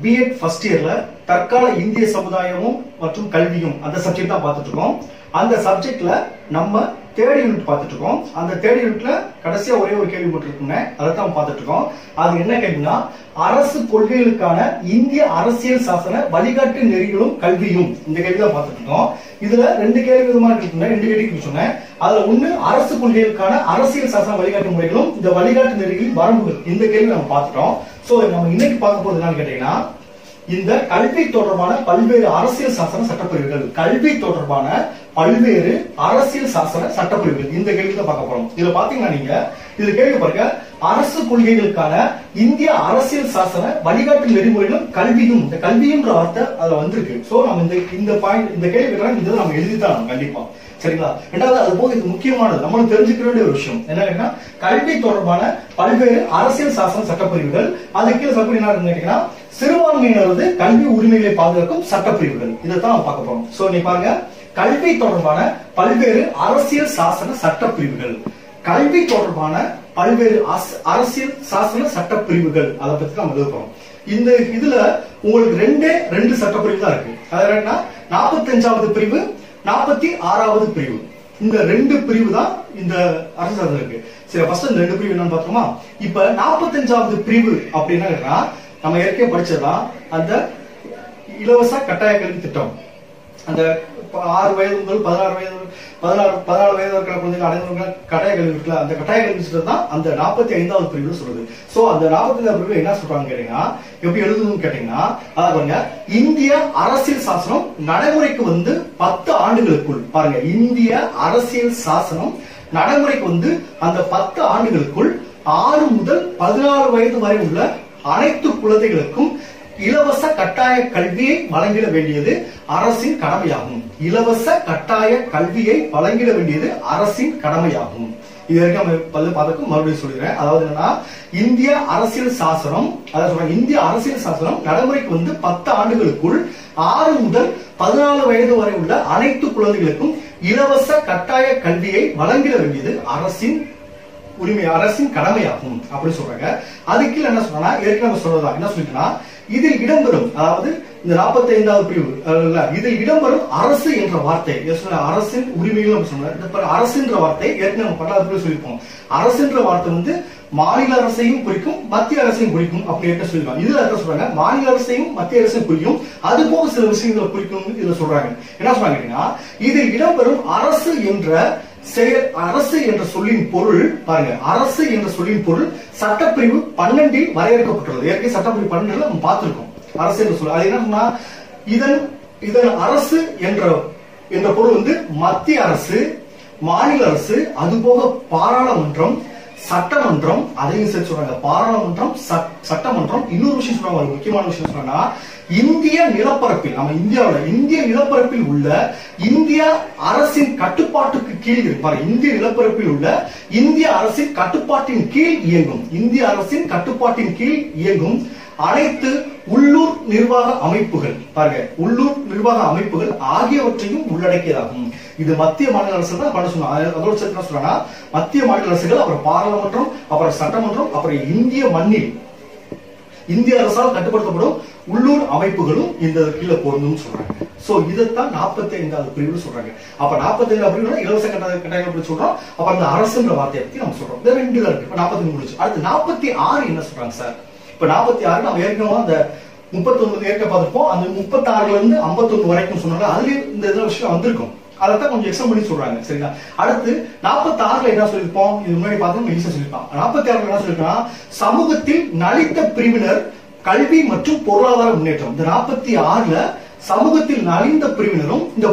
BEd first இயர்ல தற்கால இந்திய சமுதாயமும் மற்றும் கல்வியும் அந்த சப்ஜெக்ட் தான் பார்த்துட்டு இருக்கோம். அந்த சப்ஜெக்ட்ல நம்ம தேர்ட் யூனிட் பார்த்துட்டு இருக்கோம். அந்த தேர்ட் யூனிட்ல கடைசியா ஒரே ஒரு கேள்வி மட்டும் இருக்குங்க, அதை தான் பார்த்துட்டு இருக்கோம். அது என்ன கேள்வினா, அரசு கொள்கைகளுக்கான இந்திய அரசியல் சாசன வழிகாட்டு நெறிகளும் கல்வியும், இந்த கேள்வி தான் பார்த்துட்டு இருக்கோம். இதுல ரெண்டு கேள்வி விதமா இருக்குங்க, ரெண்டு கேள்வி சொன்னேன். அதுல ஒண்ணு அரசு கொள்கைகளுக்கான அரசியல் சாசன வழிகாட்டு முறைகளும் இந்த வழிகாட்டு நெறிகளின் வரம்புகள், இந்த கேள்வி நம்ம பார்த்துட்டோம். சோ நம்ம இன்னைக்கு பார்க்க போறது என்னன்னு கேட்டீங்கன்னா, இந்த கல்வி தொடர்பான பல்வேறு அரசியல் சாசன சட்டப்பிரிவுகள், கல்வி தொடர்பான பல்வேறு அரசியல் சாசன சட்டப்பிரிவுகள், இந்த கேள்வி தான் பார்க்க போறோம். இதுல பாத்தீங்கன்னா நீங்க இது கேள்வி பாருங்க, அரசு கொள்கைகளுக்கான இந்திய அரசியல் சாசன வழிகாட்டு நெறிமுறைகளும் கல்வியும், இந்த கல்வியும்ன்ற வார்த்தை அதுல வந்திருக்கு. சோ நம்ம இந்த பாயிண்ட், இந்த கேள்வி இதை நம்ம எழுதித்தான் கண்டிப்பா, சரிங்களா? ரெண்டாவது அது போக இது முக்கியமானது, நம்மளுக்கு தெரிஞ்சுக்க வேண்டிய ஒரு விஷயம் என்னன்னா, கல்வி தொடர்பான பல்வேறு அரசியல் சாசன சட்டப்பிரிவுகள், அது கீழே சட்டப்பிரிவு என்ன கேட்டீங்கன்னா, சிறுபான்மையினரது கல்வி உரிமைகளை பாதுகாக்கும் சட்டப்பிரிவுகள், இதைத்தான் நம்ம பார்க்க போறோம். சோ நீ பாருங்க, கல்வி தொடர்பான பல்வேறு அரசியல் சாசன சட்டப்பிரிவுகள், கல்வி தொடர்பான பல்வேறு அரசியல் சாசன சட்டப்பிரிவுகள், அதை பத்தி நம்ம எழுத போறோம். இந்த இதுல உங்களுக்கு ரெண்டு சட்டப்பிரிவு தான் இருக்கு. அது என்னன்னா 45வது பிரிவு, 46வது பிரிவு, இந்த ரெண்டு பிரிவு தான் இந்த அரசு சாசனம் இருக்கு. சரி, ஃபர்ஸ்ட் இந்த ரெண்டு பிரிவு என்னன்னு பார்த்தோமா? இப்ப 45வது பிரிவு அப்படின்னா நம்ம ஏற்கனவே படிச்சதுதான் அந்த இலவச கட்டாய கல்வி திட்டம். அந்த 6 வயது முதல் 14 வயது இருக்கிற குழந்தைகள் அனைவரும் கட்டாய கல்வி இருக்குல்ல, அந்த கட்டாய கல்வி திட்டம் தான் அந்த 45வது பிரிவு சொல்லுது. சோ அந்த 45வது பிரிவு என்ன சொல்றாங்க கேட்டீங்கன்னா, எப்படி எழுதுன்னு கேட்டீங்கன்னா, அதாவது இந்திய அரசியல் சாசனம் நடைமுறைக்கு 10 ஆண்டுகளுக்குள், பாருங்க, இந்திய அரசியல் சாசனம் நடைமுறைக்கு அந்த 10 ஆண்டுகளுக்குள் 6 முதல் 14 வயது வரை உள்ள அனைத்து குழந்தைகளுக்கும் இலவச கட்டாய கல்வியை வழங்கிட வேண்டியது அரசின் கடமையாகும். இலவச கட்டாய கல்வியை வழங்கிட வேண்டியது அரசின் கடமையாகும். இது வரைக்கும் நம்ம மறுபடியும் சொல்லிடுறேன். அதாவது என்னன்னா, இந்திய அரசியல் சாசனம், அதாவது இந்திய அரசியல் சாசனம் நடைமுறைக்கு 10 ஆண்டுகளுக்குள் 6 முதல் 14 வயது வரை உள்ள அனைத்து குழந்தைகளுக்கும் இலவச கட்டாய கல்வியை வழங்கிட வேண்டியது அரசின் உரிமை, அரசின் கடமையாகும் அப்படி சொல்றாங்க. அதுக்கு என்ன சொல்றா, ஏற்கனவே சொல்றதா என்ன சொல்லிட்டுனா, இதில் இடம்பெறும், அதாவது இந்த 45வது பிரிவு, இதில் இடம்பெறும் அரசு என்ற வார்த்தை, அரசின் உரிமைகள் சொன்ன அரசுன்ற வார்த்தை ஏற்கனவே 12வது பிரிவு சொல்லியிருப்போம். அரசுன்ற வார்த்தை மாநில அரசையும் குறிக்கும், மத்திய அரசையும் குறிக்கும் அப்படி என்ன சொல்லிருக்காங்க. இதுல என்ன சொல்றாங்க, மாநில அரசையும் மத்திய அரசையும் குறிக்கும், அது போக சில விஷயங்களை குறிக்கும் இதுல சொல்றாங்க. என்ன சொல்றாங்கன்னா, இதில் இடம்பெறும் அரசு என்ற அரசு என்ற சொல்லின் பொருள், பாருங்க, அரசு என்ற சொல்லின் பொருள் சட்டப்பிரிவு 12 வரையறுக்கப்பட்டுள்ளது. ஏற்கனவே சட்டப்பிரிவு 12 நம்ம பார்த்திருக்கோம் அரசு என்று சொல்ல. அது என்ன, இதன் அரசு என்ற பொருள் மத்திய அரசு, மாநில அரசு, அதுபோக பாராளுமன்றம், சட்டமன்றம், அதையும் சேர்த்து சொல்றாங்க. பாராளுமன்றம், சட்டமன்றம். இன்னொரு விஷயம் சொல்றாங்க, முக்கியமான விஷயம் சொல்றாங்கன்னா, இந்திய நிலப்பரப்பில், நம்ம இந்தியாவில இந்திய நிலப்பரப்பில் உள்ள இந்திய அரசின் கட்டுப்பாட்டுக்கு கீழ் இருப்பார். இந்திய நிலப்பரப்பில் உள்ள இந்திய அரசின் கட்டுப்பாட்டின் கீழ் இயங்கும், இந்திய அரசின் கட்டுப்பாட்டின் கீழ் இயங்கும் அனைத்து உள்ளூர் நிர்வாக அமைப்புகள், பாருங்க, உள்ளூர் நிர்வாக அமைப்புகள் ஆகியவற்றையும் உள்ளடக்கியதாகும். இது மத்திய மாநில அரசு தான் பண்ண சொன்னாங்க. அதோட சேர்த்து என்ன சொல்றாங்கன்னா, மத்திய மாநில அரசுகள், அப்புறம் பாராளுமன்றம், அப்புறம் சட்டமன்றம், அப்புறம் இந்திய மண்ணில் இந்திய அரசால் கட்டுப்படுத்தப்படும் உள்ளூர் அமைப்புகளும் இந்த கீழே பொருந்தும் சொல்றாங்க. சோ இதைத்தான் 45வது பிரிவு சொல்றாங்க. அப்ப 45வது பிரிவுல இலவச கட்டாய பற்றி சொல்றோம். அப்ப அந்த அரசுன்ற வார்த்தையை பத்தி நம்ம சொல்றோம். இந்த ரெண்டு தான் இருக்கு. இப்ப 45 முடிச்சு, அடுத்து 46 என்ன சொல்றாங்க சார்? இப்ப 46 நம்ம ஏற்கனவே அந்த 39 ஏற்க பார்த்திருப்போம். அந்த 36ல இருந்து 51 வரைக்கும் சொன்னாங்க. அதுலயே இந்த இதுல விஷயம் வந்திருக்கும். அதான் கொஞ்சம் எக்ஸ்ட்ரா பண்ணி சொல்றாங்க, சரிங்களா? அடுத்து 46ல என்ன சொல்லிருப்போம், இது முன்னாடி பார்த்தோம், ஈஸியா சொல்லிருப்பான். 46ல என்ன சொல்லிருக்கான், சமூகத்தில் நலிந்த பிரிவினர் கல்வி மற்றும் பொருளாதார முன்னேற்றம். இந்த 46ல சமூகத்தில் நலிந்த பிரிவினரும் இந்த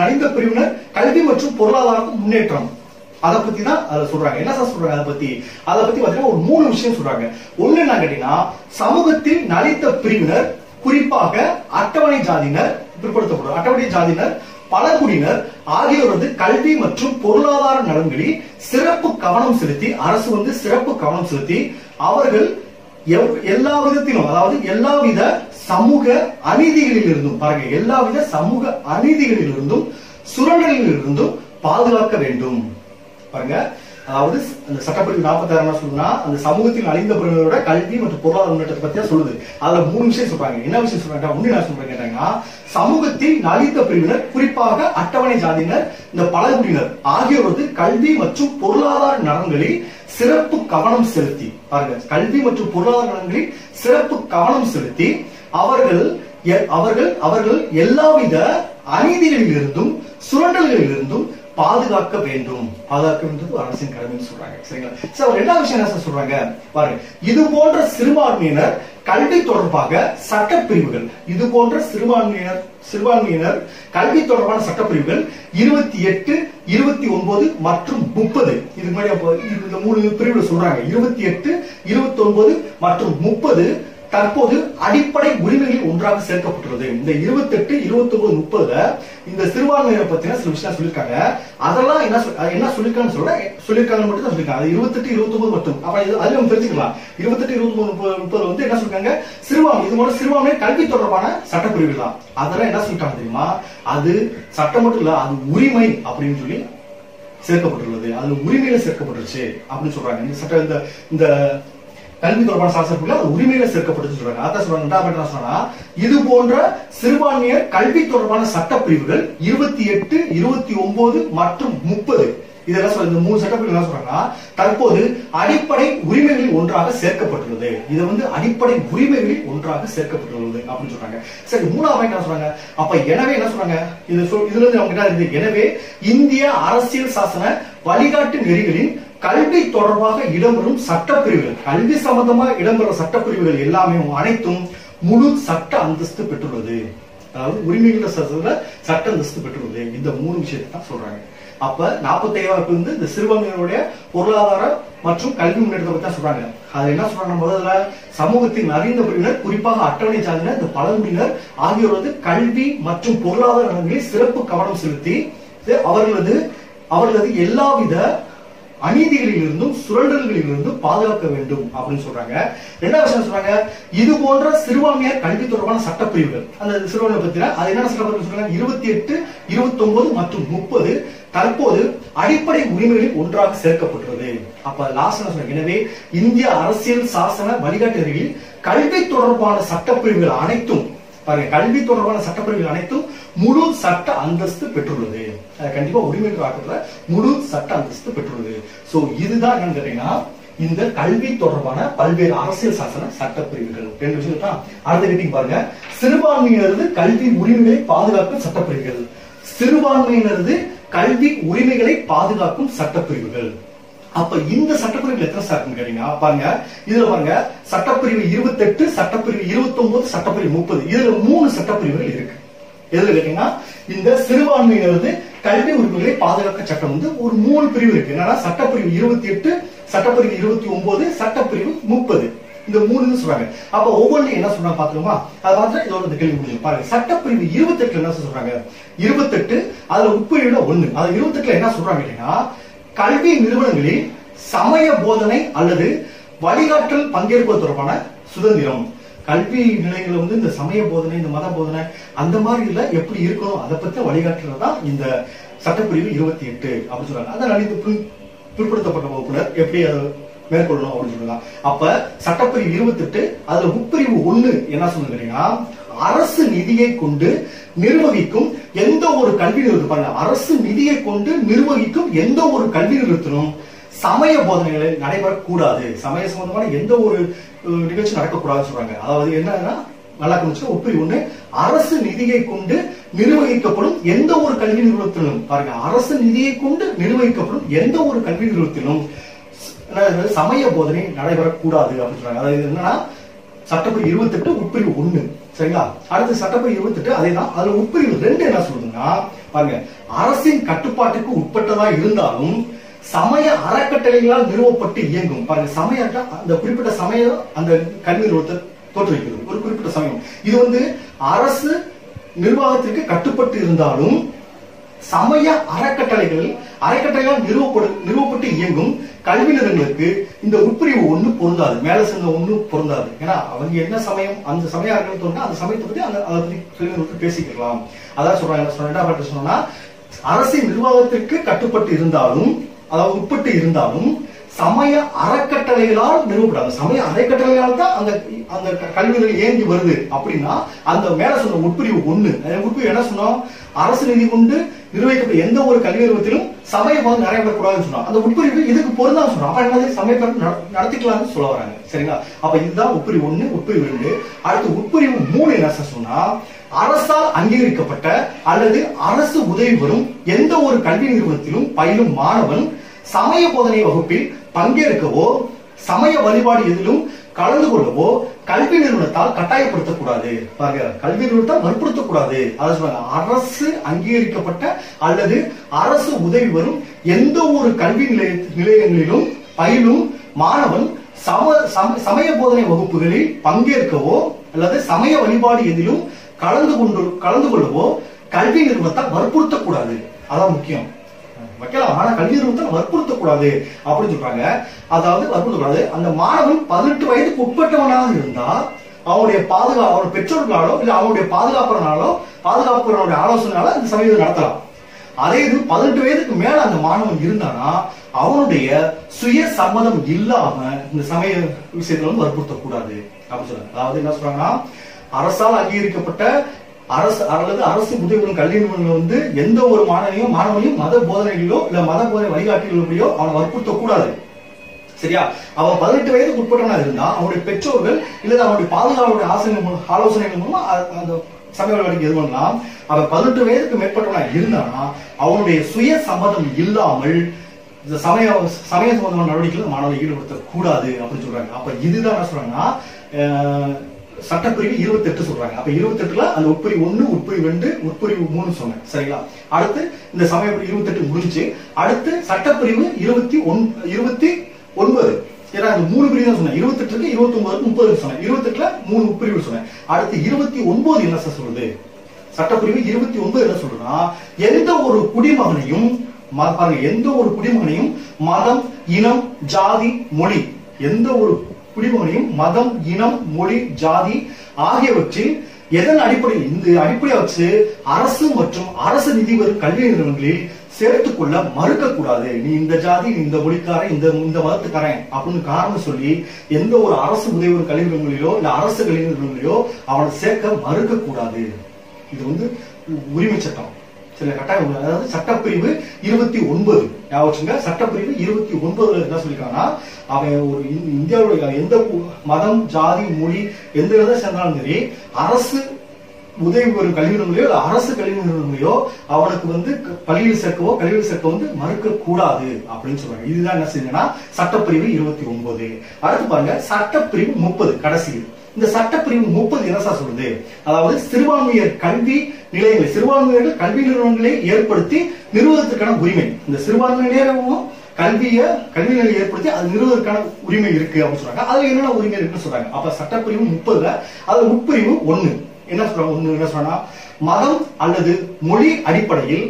நலிந்த பிரிவினர் கல்வி மற்றும் பொருளாதார முன்னேற்றம், அதை பத்தி தான் அதை சொல்றாங்க. என்ன சார் சொல்றாங்க அதை பத்தி பாத்தீங்கன்னா ஒரு 3 விஷயம் சொல்றாங்க. ஒண்ணு என்ன கேட்டீங்கன்னா, சமூகத்தில் நலிந்த பிரிவினர், குறிப்பாக அட்டவணை ஜாதியினர், பிற்படுத்தப்படும் அட்டவணை ஜாதியினர், பழங்குடியினர் ஆகியோரது கல்வி மற்றும் பொருளாதார நலன்களில் சிறப்பு கவனம் செலுத்தி, அரசு சிறப்பு கவனம் செலுத்தி அவர்கள் எல்லா விதத்திலும், அதாவது எல்லாவித சமூக அநீதிகளில் இருந்தும், பாருங்க, எல்லாவித சமூக அநீதிகளில் இருந்தும் சுரண்டலில் இருந்தும் பாதுகாக்க வேண்டும். பாருங்க, அதாவது அந்த சட்டப்பிரிவு 46 என்ன சொல்லுதுன்னா, அந்த சமூகத்தில் அழிந்த பிரிவினரோட கல்வி மற்றும் பொருளாதார முன்னேற்றத்தை பத்தி தான் சொல்லுது. அதுல 3 விஷயம் சொல்றாங்க. என்ன விஷயம் சொல்றாங்க? ஒண்ணு என்ன சொல்றாங்க கேட்டாங்கன்னா, சமூகத்தில் நலிந்த பிரிவினர், குறிப்பாக அட்டவணை ஜாதியினர், இந்த பழங்குடியினர் ஆகியோரது கல்வி மற்றும் பொருளாதார நலன்களில் சிறப்பு கவனம் செலுத்தி, பாருங்க, கல்வி மற்றும் பொருளாதார நலன்களில் சிறப்பு கவனம் செலுத்தி அவர்கள் எல்லாவித அநீதிகளில் இருந்தும் சுரண்டல்களில் இருந்தும் பாதுகாக்க வேண்டும். பாதுகாக்க வேண்டியது அரசின் கடமைன்னு சொல்றாங்க. சரிங்களா? சோ ரெண்டாவது விஷயம் என்ன சொல்றாங்க பாருங்க, இது போன்ற சிறுபான்மையினர் கல்வி தொடர்பாக சட்டப்பிரிவுகள், இது போன்ற சிறுபான்மையினர் கல்வி தொடர்பான சட்டப்பிரிவுகள் 28, 29 மற்றும் 30. இதுக்கு முன்னாடி இந்த 3 பிரிவுகளை சொல்றாங்க. 28, 29 மற்றும் 30 தற்போது அடிப்படை உரிமைகளில் ஒன்றாக சேர்க்கப்பட்டுள்ளது. இந்த 28, 29, 30 இந்த சிறுபான்மையினரை பத்தின சில விஷயம் சொல்லிருக்காங்க. அதெல்லாம் என்ன சொல்லிருக்காங்கன்னு சொல்லிருக்காங்க மட்டும் தான் சொல்லிருக்காங்க. 28, 29 மட்டும். அப்ப அது நம்ம தெரிஞ்சுக்கலாம். 28, 29, 30 வந்து என்ன சொல்லிருக்காங்க? சிறுபான்மை, இது போல சிறுபான்மை கல்வி தொடர்பான சட்டப்பிரிவுகள் தான். அதெல்லாம் என்ன சொல்லிட்டாங்க தெரியுமா? அது சட்டம் மட்டும் இல்ல, அது உரிமை அப்படின்னு சொல்லி சேர்க்கப்பட்டுள்ளது. அது உரிமையில சேர்க்கப்பட்டுருச்சு அப்படின்னு சொல்றாங்க. இந்த சட்ட இந்த கல்வி தொடர்பான சாசனத்துல உரிமையில சேர்க்கப்பட்டு சொல்றாங்க. அதான் சொல்றாங்க, இது போன்ற சிறுபான்மையர் கல்வி தொடர்பான சட்டப்பிரிவுகள் 28, 29 மற்றும் 30 இதெல்லாம் சொல்ற இந்த 3 சட்டப்பிரிவு என்ன சொல்றாங்கன்னா, தற்போது அடிப்படை உரிமைகளில் ஒன்றாக சேர்க்கப்பட்டுள்ளது. இது வந்து அடிப்படை உரிமைகளில் ஒன்றாக சேர்க்கப்பட்டுள்ளது அப்படின்னு சொல்றாங்க. சரி, மூணாவது என்ன சொல்றாங்க? அப்ப எனவே என்ன சொல்றாங்க? இதுல இருந்து அவங்க என்ன இருக்கு? எனவே இந்திய அரசியல் சாசன வழிகாட்டு நெறிகளின் கல்வி தொடர்பாக இடம்பெறும் சட்டப்பிரிவுகள், கல்வி சம்பந்தமா இடம்பெறும் சட்டப்பிரிவுகள் எல்லாமே அனைத்தும் முழு சட்ட அந்தஸ்து பெற்றுள்ளது. அதாவது உரிமைகள சட்ட அந்தஸ்து பெற்றுள்ளது. இந்த 3 விஷயத்தை தான் சொல்றாங்க. அப்ப 47 வந்து இந்த சிறுபான்மையினருடைய பொருளாதார மற்றும் கல்வி முன்னேற்றத்தை பத்தி தான் சொல்றாங்க. அது என்ன சொல்றாங்க? முதல்ல சமூகத்தின் அறிந்த பிரிவினர், குறிப்பாக அட்டவணை சாதியினர், இந்த பழங்குடியினர் ஆகியோரது கல்வி மற்றும் பொருளாதார நலன்களில் சிறப்பு கவனம் செலுத்தி அவர்களது எல்லாவித அநீதிகளில் இருந்தும் சுரண்டல்களில் இருந்தும் பாதுகாக்க வேண்டும் அப்படின்னு சொல்றாங்க. ரெண்டாவது விஷயம் சொல்றாங்க, இது போன்ற சிறுபான்மையர் கல்வி தொடர்பான சட்டப்பிரிவுகள், அந்த சிறுபான்மை பத்தின அது என்ன சட்டப்பிரிவு சொல்றாங்க? 28, 29 மற்றும் 30 தற்போது அடிப்படை உரிமைகளில் ஒன்றாக சேர்க்கப்பட்டுள்ளது. அப்ப லாஸ்ட் என்ன சொல்றாங்க? எனவே இந்திய அரசியல் சாசன வழிகாட்டுதலில் கல்வி தொடர்பான சட்டப்பிரிவுகள் அனைத்தும், பாருங்க, கல்வி தொடர்பான சட்டப்பிரிவுகள் அனைத்தும் முழு சட்ட அந்தஸ்து பெற்றுள்ளது. கண்டிப்பா உரிமைகள் ஆக்கத்துல முழு சட்ட அந்தஸ்து பெற்றுள்ளது. சோ இதுதான் என்னன்னு கேட்டீங்கன்னா, இந்த கல்வி தொடர்பான பல்வேறு அரசியல் சாசன சட்டப்பிரிவுகள். 2 விஷயம் தான். அடுத்த கேட்டீங்க பாருங்க, சிறுபான்மையினரது கல்வி உரிமைகளை பாதுகாக்கும் சட்டப்பிரிவுகள். சிறுபான்மையினரது கல்வி உரிமைகளை பாதுகாக்கும் சட்டப்பிரிவுகள். அப்ப இந்த சட்டப்பிரிவுகள் எத்தனை சார் கேட்டீங்கன்னா, பாருங்க, இதுல பாருங்க, சட்டப்பிரிவு 28, சட்டப்பிரிவு 29, சட்டப்பிரிவு 30 இதுல 3 சட்டப்பிரிவுகள் இருக்கு. எதுல கேட்டீங்கன்னா, இந்த சிறுபான்மையினரது கல்வி உரிமைகளை பாதுகாக்க சட்டம் வந்து ஒரு 3 பிரிவு இருக்கு. என்னன்னா, சட்டப்பிரிவு 28, சட்டப்பிரிவு 29, சட்டப்பிரிவு 30 இந்த 3 சொல்றாங்க. அப்ப ஒவ்வொன்றும் என்ன சொல்றாங்க பாத்துக்கோமா? அதாவது இதோட கேள்வி முடியும். பாருங்க, சட்டப்பிரிவு 28 என்ன சொல்றாங்க? 28 அதுல உட்பிரிவுல 1. அது 28 என்ன சொல்றாங்க கேட்டீங்கன்னா, கல்வி நிறுவனங்களில் சமய போதனை அல்லது வழிகாட்டல் பங்கேற்பது தொடர்பான சுதந்திரம். கல்வி நிலையங்கள் வந்து இந்த சமய போதனை, இந்த மத போதனை அந்த மாதிரி இல்ல எப்படி இருக்கணும் அதை பத்தி வழிகாட்டுறது தான் இந்த சட்டப்பிரிவு 28 அப்படின்னு சொல்றாங்க. அதான் இந்த பிற்படுத்தப்பட்ட வகுப்பினர் எப்படி அதை மேற்கொள்ளணும் அப்படின்னு சொல்லலாம். அப்ப சட்டப்பிரிவு 28 அதுல உட்பிரிவு 1 என்ன சொல்லுங்கன்னா, அரசு நிதியை கொண்டு நிர்வகிக்கும் எந்த ஒரு கல்வி நிறுவனம், பாருங்க, அரசு நிதியை கொண்டு நிர்வகிக்கும் எந்த ஒரு கல்வி நிறுவனத்திலும் சமய போதனைகளை நடைபெறக்கூடாது. சமய சம்பந்தமான எந்த ஒரு நிகழ்ச்சி நடக்கக்கூடாதுன்னு சொல்றாங்க. அதாவது என்னன்னா, நல்லா புரிஞ்சுக்க, உட்பிரிவு 1 அரசு நிதியை கொண்டு நிர்வகிக்கப்படும் எந்த ஒரு கல்வி நிறுவனத்திலும், பாருங்க, அரசு நிதியை கொண்டு நிர்வகிக்கப்படும் எந்த ஒரு கல்வி நிறுவனத்திலும் சமய போதனை நடைபெறக்கூடாது அப்படின்னு சொல்றாங்க. அதாவது என்னன்னா, சட்டப்பிரிவு 28 உட்பிரிவு 1. சரிங்களா? அடுத்து சட்டப்பிரிவு 28 அதேதான். அதுல உட்பிரிவு 2 என்ன சொல்லுதுன்னா, பாருங்க, அரசின் கட்டுப்பாட்டுக்கு உட்பட்டதா இருந்தாலும் சமய அறக்கட்டளைகளால் நிறுவப்பட்டு இயங்கும். பாருங்க, சமயம் அந்த குறிப்பிட்ட சமயம் அந்த கல்வி நிறுவனத்தை தோற்றுவிக்கிறது, ஒரு குறிப்பிட்ட சமயம். இது வந்து அரசு நிர்வாகத்திற்கு கட்டுப்பட்டு இருந்தாலும் சமய அறக்கட்டளைகளால் நிறுவப்பட்டு இயங்கும் கல்வி நிறுவனங்களுக்கு இந்த உட்பிரிவு 1 பொருந்தாது. மேல சேர்ந்த 1 பொருந்தாது. ஏன்னா அவங்க என்ன சமயம், அந்த சமய அறக்கட்டளை அந்த சமயத்தை பத்தி அதை பத்தி பேசிக்கலாம். அதான் சொல்றாங்க. சொன்னா அரசின் நிர்வாகத்திற்கு கட்டுப்பட்டு இருந்தாலும் அதாவது உட்பட்டு இருந்தாலும் சமய அறக்கட்டளைகளால் நிறுவப்படாது. சமய அறக்கட்டளைகளால் தான் அந்த அந்த கல்விகள் இயங்கி வருது அப்படின்னா அந்த மேல சொன்ன உட்பிரிவு 1 உட்பிரிவு என்ன சொன்னோம், அரசு நிதி கொண்டு நிர்வகிக்கப்பட்ட எந்த ஒரு கல்வி நிறுவனத்திலும் சமய போது நிறைவேற்றக்கூடாதுன்னு சொன்னோம். அந்த உட்பிரிவு இதுக்கு பொருந்தான்னு சொன்னோம். அப்ப என்னது, சமய நடத்திக்கலாம்னு சொல்ல வராங்க. சரிங்களா? அப்ப இதுதான் உட்பிரிவு 1, உட்பிரிவு 2. அடுத்து உட்பிரிவு 3 என்ன சொன்னா, அரசால் அங்கீகரிக்கப்பட்ட அல்லது அரசு உதவி பெறும் எந்த ஒரு கல்வி நிறுவனத்திலும் பயிலும் மாணவன் சமய போதனை வகுப்பில் பங்கேற்கவோ சமய வழிபாடு எதிலும் கலந்து கொள்ளவோ கல்வி நிறுவனத்தால் கட்டாயப்படுத்தக்கூடாது. பாருங்க, கல்வி நிறுவனத்தால் வற்புறுத்தக்கூடாது. அதாவது சொல்றாங்க, அரசு அங்கீகரிக்கப்பட்ட அல்லது அரசு உதவி வரும் எந்த ஒரு கல்வி நிலையங்களிலும் பயிலும் மாணவன் சமய போதனை வகுப்புகளில் பங்கேற்கவோ அல்லது சமய வழிபாடு எதிலும் கலந்து கொள்ளவோ கல்வி நிறுவனத்தால் வற்புறுத்தக்கூடாது. அதான் முக்கியம். வைக்கலாம், ஆனா கல்வி நிறுவனத்தை வற்புறுத்தக்கூடாது அப்படின்னு சொல்றாங்க. அதாவது வற்புறுத்தக்கூடாது. அந்த மாணவன் 18 வயதுக்கு உட்பட்டவனாக இருந்தா அவனுடைய அவனுடைய பெற்றோர்களாலோ இல்ல அவனுடைய பாதுகாப்புடைய ஆலோசனையால இந்த சமயம் நடத்தலாம். அதே இது 18 வயதுக்கு மேல அந்த மாணவன் இருந்தானா அவனுடைய சுய சம்மதம் இல்லாம இந்த சமய விஷயத்துல வந்து வற்புறுத்தக்கூடாது அப்படின்னு சொல்றாங்க. அதாவது என்ன சொல்றாங்கன்னா, அரசால் அங்கீகரிக்கப்பட்ட அரசு அல்லது அரசு உதவி கல்வி நிறுவனங்கள் வந்து எந்த ஒரு மாணவனையும் மத போதனைகளோ இல்ல மத போதனை வழிகாட்டிகளோ அவனை வற்புறுத்த கூடாது. சரியா? அவன் 18 வயதுக்கு உட்பட்டவனா இருந்தா அவனுடைய பெற்றோர்கள் இல்ல அவனுடைய பாதுகாப்புடைய ஆலோசனைகள் மூலமா அந்த சமய வழிகாட்டி எது பண்ணலாம். அவன் 18 வயதுக்கு மேற்பட்டவனா இருந்தானா அவனுடைய சுய சம்மதம் இல்லாமல் இந்த சமய சம்பந்தமான நடவடிக்கைகள் மாணவனை ஈடுபடுத்த கூடாது அப்படின்னு சொல்றாங்க. அப்ப இதுதான் என்ன சொல்றாங்கன்னா, சட்டப்பிரிவு 28 சொல்றாங்க. அப்ப 28ல அந்த உட்பிரிவு 1, உட்பிரிவு 2, உட்பிரிவு 3 சொன்னேன். சரிங்களா? அடுத்து இந்த சமய 28 முடிஞ்சு அடுத்து சட்டப்பிரிவு 29. ஏன்னா அந்த 3 பிரிவு தான் சொன்னேன். 28க்கு 29 30 சொன்னேன். 28ல 3 உட்பிரிவு சொன்னேன். அடுத்து 29 என்ன சொல்றது, சட்டப்பிரிவு 29 என்ன சொல்றதுன்னா, எந்த ஒரு குடிமகனையும் மதம், இனம், ஜாதி, மொழி, எந்த ஒரு குடிமகனையும் மதம், இனம், மொழி, ஜாதி ஆகியவற்றில் எதன் அடிப்படையில் இந்த அடிப்படையை வச்சு அரசு மற்றும் அரசு நிதி வரும் கல்வி நிறுவனங்களில் சேர்த்துக் கொள்ள மறுக்க கூடாது. நீ இந்த ஜாதி, நீ இந்த மொழிக்காரன், இந்த மதத்துக்காரன் அப்படின்னு காரணம் சொல்லி எந்த ஒரு அரசு உதவி வரும் கல்வி நிறுவனங்களிலோ இல்ல அரசு கல்வி நிறுவனங்களிலோ அவனை சேர்க்க மறுக்க கூடாது. இது வந்து உரிமை சட்டம். சில கட்டாயம். அதாவது சட்டப்பிரிவு 29 ஞாபகம், சட்டப்பிரிவு 29 என்ன சொல்லிருக்காங்கன்னா, அவன் ஒரு இந்தியாவுடைய எந்த மதம், ஜாதி, மொழி எந்த வித சேர்ந்தாலும் சரி அரசு உதவி பெறும் கல்வி நிறுவனங்களையோ அரசு கல்வி நிறுவனங்களையோ அவனுக்கு வந்து கல்வியில் சேர்க்க வந்து மறுக்க கூடாது அப்படின்னு சொல்றாங்க. இதுதான் என்ன செய்யுங்கன்னா சட்டப்பிரிவு 29. அடுத்து பாருங்க, சட்டப்பிரிவு 30 கடைசி. இந்த சட்டப்பிரிவு 30 என்ன சொல்றது, அதாவது சிறுபான்மையர் கல்வி நிலையங்களை சிறுபான்மையர்கள் கல்வி நிறுவனங்களை ஏற்படுத்தி நிறுவனத்திற்கான உரிமை. இந்த சிறுபான்மையினரும் கல்வி நிலையை ஏற்படுத்தி அது நிறுவனத்திற்கான உரிமை இருக்கு அப்படின்னு சொல்றாங்க. அதுல என்னென்ன உரிமை இருக்குன்னு சொல்றாங்க. அப்ப சட்டப்பிரிவு 30ல அது உட்பிரிவு 1 என்ன சொல்றாங்க, மதம் அல்லது மொழி அடிப்படையில்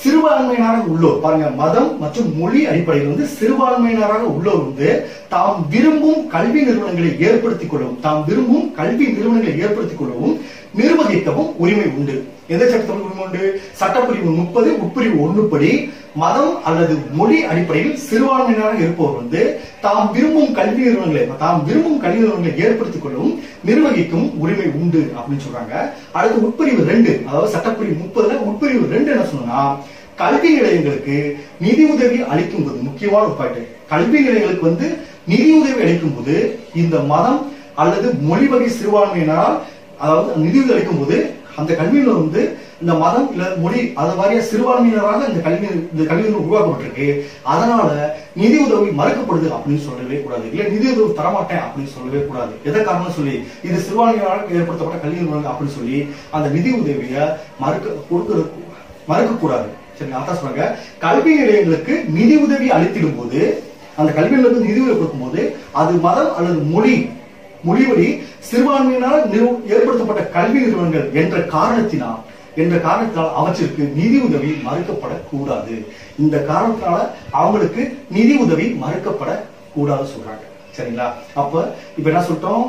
சிறுபான்மையினராக உள்ளோர், பாருங்க, மதம் மற்றும் மொழி அடிப்படையில் வந்து சிறுபான்மையினராக உள்ளோர் வந்து தாம் விரும்பும் கல்வி நிறுவனங்களை ஏற்படுத்திக் கொள்ளவும் நிர்வகிக்கவும் உரிமை உண்டு. எந்த சட்டத்தில் உரிமை உண்டு? சட்டப்பிரிவு 30 உட்பிரிவு 1 படி மதம் அல்லது மொழி அடிப்படையில் சிறுபான்மையினராக இருப்பவர் வந்து தாம் விரும்பும் கல்வி நிறுவனங்களை ஏற்படுத்திக் கொள்ளவும் நிர்வகிக்கவும் உரிமை உண்டு அப்படின்னு சொல்றாங்க. அடுத்து உட்பிரிவு 2, அதாவது சட்டப்பிரிவு 30ல உட்பிரிவு 2 என்ன சொன்னா, கல்வி நிலையங்களுக்கு நிதி உதவி அளிக்கும் போது, முக்கியமான ஒரு பாயிண்ட், கல்வி நிலையங்களுக்கு வந்து நிதி உதவி அளிக்கும் போது இந்த மதம் அல்லது மொழி வகை சிறுபான்மையினரால், அதாவது நிதி உதவி அளிக்கும் போது அந்த கல்வியில வந்து இந்த மதம் இல்ல மொழி அது மாதிரியா சிறுபான்மையினராக இந்த கல்வி உருவாக்கப்பட்டிருக்கு. அதனால நிதி உதவி மறுக்கப்படுது அப்படின்னு சொல்லவே கூடாது. இல்ல நிதி உதவி தரமாட்டேன் அப்படின்னு சொல்லவே கூடாது. எதை காரணம் சொல்லி இது சிறுபான்மையினராக ஏற்படுத்தப்பட்ட கல்வி நிறுவனங்கள் அப்படின்னு சொல்லி அந்த நிதி உதவியை மறுக்க கூடாது. சரி, அதான் சொல்றாங்க, கல்வி நிலையங்களுக்கு நிதி உதவி அளித்திடும் போது, அந்த கல்வி நிலையங்களுக்கு நிதி உதவி கொடுக்கும் போது அது மதம் அல்லது மொழிவழி சிறுபான்மையினால் ஏற்படுத்தப்பட்ட கல்வி நிறுவனங்கள் என்ற காரணத்தினால் அவற்றிற்கு நிதி உதவி மறுக்கப்படக்கூடாது. இந்த காரணத்தினால அவங்களுக்கு நிதி உதவி மறுக்கப்படக்கூடாது சொல்றாங்க. சரிங்களா? அப்ப இப்ப என்ன சொல்லிட்டோம்,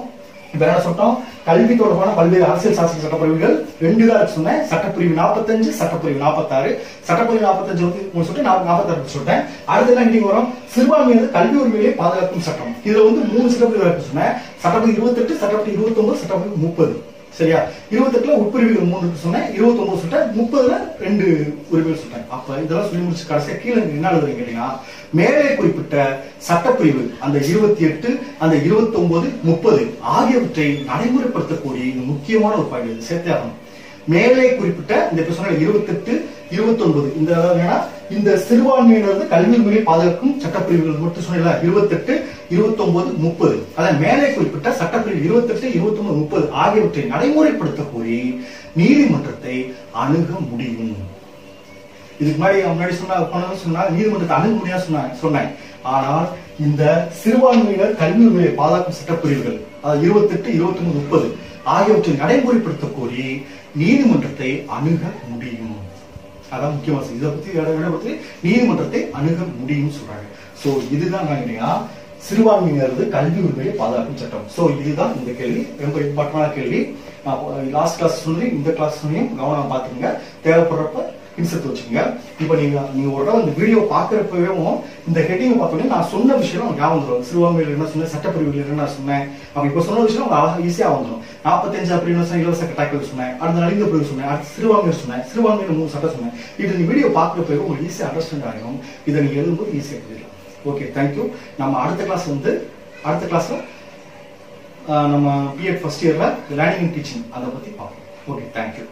இப்ப என்ன சொல்லிட்டோம், கல்வி தொடர்பான பல்வேறு அரசியல் சாசன சட்டப்பிரிவுகள் 2 தான் சொன்னேன். சட்டப்பிரிவு 45, சட்டப்பிரிவு 46. சட்டப்பிரிவு 45 வந்து சொல்லிட்டு 46 சொல்லிட்டேன். அடுத்து என்ன ஹெட்டிங் வரும், சிறுபான்மையினர் கல்வி உரிமையை பாதுகாக்கும் சட்டம். இதுல வந்து 3 சட்டப்பிரிவு இருக்கு சொன்னேன். சட்டப்பிரிவு 28, சட்டப்பிரிவு 29, சட்டப்பிரிவு 30. சரியா, 28ல உட்பிரிவுகள் 3 சொன்னேன், 29 சொல்லிட்டேன், 30ல 2 உரிமைகள் சொல்லிட்டேன். அப்ப இதெல்லாம் சொல்லி முடிச்சு கடைசியா கீழே என்ன எழுதுறீங்க கேட்டீங்கன்னா, மேலே குறிப்பிட்ட சட்டப்பிரிவு அந்த 28, அந்த 29, 30 ஆகியவற்றை நடைமுறைப்படுத்தக்கூடிய முக்கியமான ஒரு பாயிண்ட் சேர்த்தே ஆகணும். மேலே குறிப்பிட்ட இந்த 28, 29 இந்த சிறுபான்மையினர் கல்வி உரிமையை பாதுகாக்கும் சட்டப்பிரிவுகள் மட்டும் சொன்னீங்களா, 28, 29, 30. அதான் மேலே குறிப்பிட்ட சட்டப்பிரிவு 28, 29, 30 ஆகியவற்றை நடைமுறைப்படுத்த கோரி நீதிமன்றத்தை அணுக முடியும். இதுக்கு முன்னாடி சொன்னா நீதிமன்றத்தை அணுக முடியாது சொன்னேன். ஆனால் இந்த சிறுபான்மையினர் கல்வி உரிமையை பாதுகாக்கும் சட்டப்பிரிவுகள் 28, 29, 30 ஆகியவற்றை நடைமுறைப்படுத்த கோரி நீதிமன்றத்தை அணுக முடியும். அதான் முக்கியமான இதை பத்தி நீதிமன்றத்தை அணுக முடியும் சொல்றாங்க. சோ இதுதான் சிறுபான்மையினர் கல்வி உரிமையை பாதுகாக்கும் சட்டம். சோ இதுதான் இந்த கேள்வி, ரொம்ப இம்பார்ட்டன்டான கேள்வி. லாஸ்ட் கிளாஸ் சொல்லி இந்த கிளாஸ் சொல்லியும் கவனம் பாத்துக்கங்க, தேவைப்படுறப்ப இன்செர்ட் வச்சுக்கோங்க. இப்ப நீங்க ஒரு தடவை இந்த வீடியோ பாக்குறப்பவே இந்த ஹெட்டிங் பார்த்தோன்னே நான் சொன்ன விஷயம் ஞாபகம் வந்துடும். சிறுபான்மையில் என்ன சொன்னேன், சட்டப்பிரிவுகள் என்ன சொன்னேன், அப்ப இப்ப சொன்ன விஷயம் ஈஸியா வந்துடும். 45 அப்படின்னு இலவச கட்டாயங்கள் சொன்னேன், அடுத்த நலிந்த பிரிவு சொன்னேன், அடுத்து சிறுபான்மையர் சொன்னேன், சிறுபான்மையில 3 சட்டம் சொன்னேன். இது நீ வீடியோ பாக்குறப்பவே உங்களுக்கு ஈஸியா அண்டர்ஸ்டாண்ட் ஆகும். இதை நீங்க எழுதும்போது ஈஸியா புரியலாம். Okay, thank you. நம்ம அடுத்த கிளாஸ்ல நம்ம பிஎட் ஃபர்ஸ்ட் இயர்ல லேர்னிங் அண்ட் டீச்சிங் அதை பத்தி பார்ப்போம். Okay, thank you.